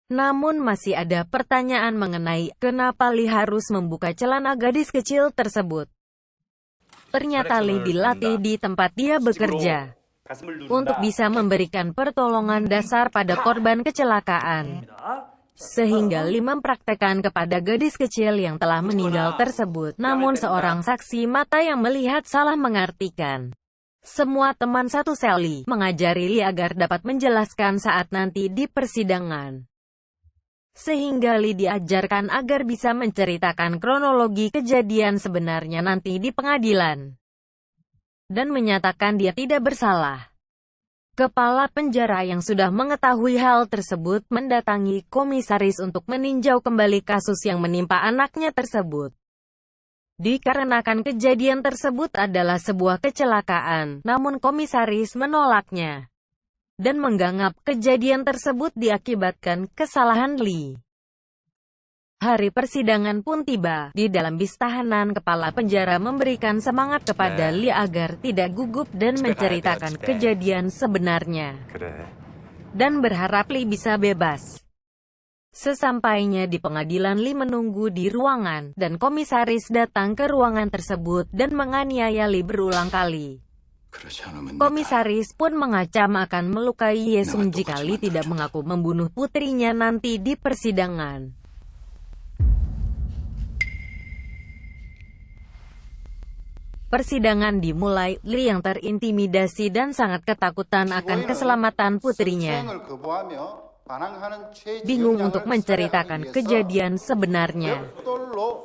Namun masih ada pertanyaan mengenai kenapa Lee harus membuka celana gadis kecil tersebut. Ternyata Lee dilatih di tempat dia bekerja untuk bisa memberikan pertolongan dasar pada korban kecelakaan, sehingga Lee mempraktekkan kepada gadis kecil yang telah meninggal tersebut. Namun seorang saksi mata yang melihat salah mengartikan. Semua teman satu sel Lee mengajari Lee agar dapat menjelaskan saat nanti di persidangan. Sehingga Lee diajarkan agar bisa menceritakan kronologi kejadian sebenarnya nanti di pengadilan. Dan menyatakan dia tidak bersalah. Kepala penjara yang sudah mengetahui hal tersebut mendatangi komisaris untuk meninjau kembali kasus yang menimpa anaknya tersebut. Dikarenakan kejadian tersebut adalah sebuah kecelakaan, namun komisaris menolaknya dan menganggap kejadian tersebut diakibatkan kesalahan Lee. Hari persidangan pun tiba. Di dalam bis tahanan, kepala penjara memberikan semangat kepada Lee agar tidak gugup dan menceritakan kejadian sebenarnya. Dan berharap Lee bisa bebas. Sesampainya di pengadilan, Lee menunggu di ruangan, dan komisaris datang ke ruangan tersebut dan menganiaya Lee berulang kali. Komisaris pun mengancam akan melukai Yesung jika Lee tidak mengaku membunuh putrinya nanti di persidangan. Persidangan dimulai. Lee yang terintimidasi dan sangat ketakutan akan keselamatan putrinya, bingung untuk menceritakan kejadian sebenarnya.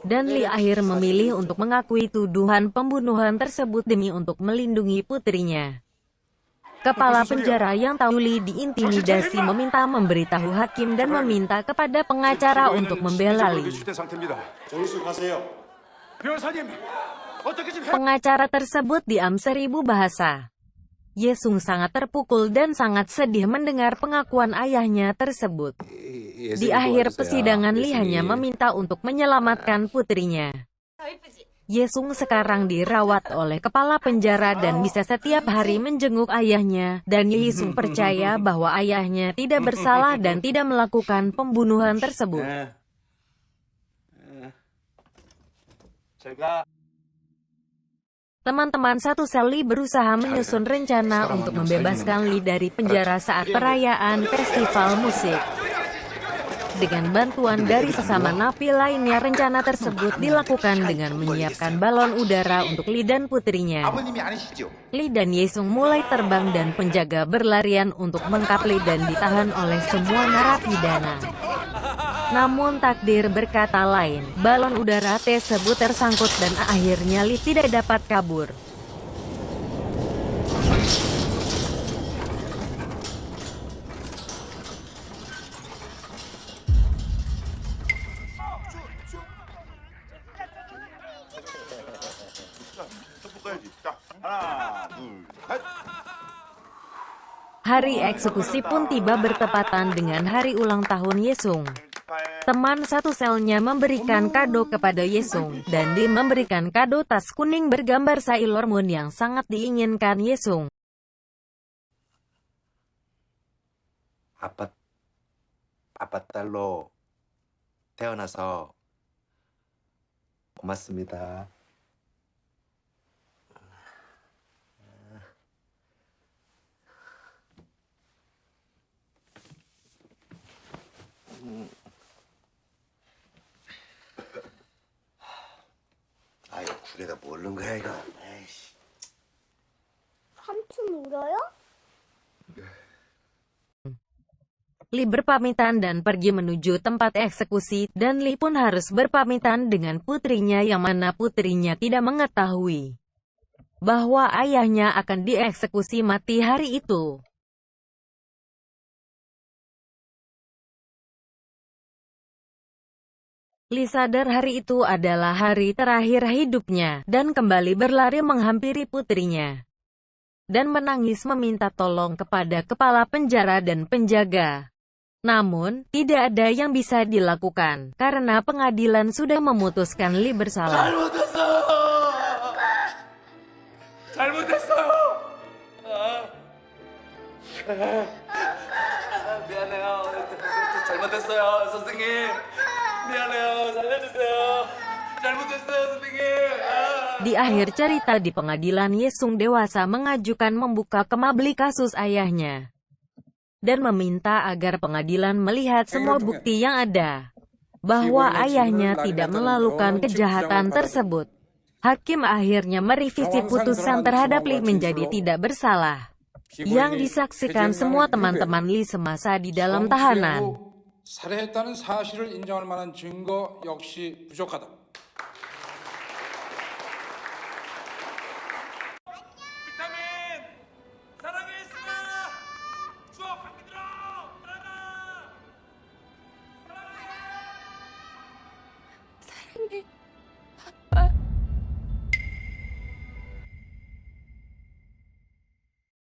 Dan Lee akhir memilih untuk mengakui tuduhan pembunuhan tersebut demi untuk melindungi putrinya. Kepala penjara yang tahu Lee diintimidasi meminta memberitahu hakim dan meminta kepada pengacara untuk membela Lee. Pengacara tersebut diam 1000 bahasa. Yesung sangat terpukul dan sangat sedih mendengar pengakuan ayahnya tersebut. Di akhir persidangan, Lee hanya meminta untuk menyelamatkan putrinya. Yesung sekarang dirawat oleh kepala penjara dan bisa setiap hari menjenguk ayahnya, dan Yesung percaya bahwa ayahnya tidak bersalah dan tidak melakukan pembunuhan tersebut. Teman-teman satu sel Lee berusaha menyusun rencana untuk membebaskan Lee dari penjara saat perayaan festival musik. Dengan bantuan dari sesama napi lainnya, rencana tersebut dilakukan dengan menyiapkan balon udara untuk Lee dan putrinya. Lee dan Yesung mulai terbang dan penjaga berlarian untuk menangkap Lee dan ditahan oleh semua narapidana. Namun takdir berkata lain, balon udara tersebut tersangkut dan akhirnya Lee tidak dapat kabur. Hari eksekusi pun tiba bertepatan dengan hari ulang tahun Yesung. Teman satu selnya memberikan kado kepada Yesung, dan Lee memberikan kado tas kuning bergambar Sailor Moon yang sangat diinginkan Yesung. 아빠 딸로 태어나서 고맙습니다. 아유, 굴에다 뭐 넣은 거야 이거? 에이씨. 삼촌 울어요? Lee berpamitan dan pergi menuju tempat eksekusi, dan Lee pun harus berpamitan dengan putrinya yang mana putrinya tidak mengetahui bahwa ayahnya akan dieksekusi mati hari itu. Lee sadar hari itu adalah hari terakhir hidupnya, dan kembali berlari menghampiri putrinya, dan menangis meminta tolong kepada kepala penjara dan penjaga. Namun, tidak ada yang bisa dilakukan, karena pengadilan sudah memutuskan Lee bersalah. 잘못했어요. 미안해요. 잘못했어요, 선생님. 미안해요. 살려주세요. 잘못했어요, 선생님. Di akhir cerita di pengadilan, Yesung dewasa mengajukan membuka kembali kasus ayahnya dan meminta agar pengadilan melihat semua bukti yang ada bahwa ayahnya tidak melakukan kejahatan tersebut. Hakim akhirnya merevisi putusan terhadap Lee menjadi tidak bersalah, yang disaksikan semua teman-teman Lee semasa di dalam tahanan. 살해했다는 사실을 인정할 만한 증거 역시 부족하다.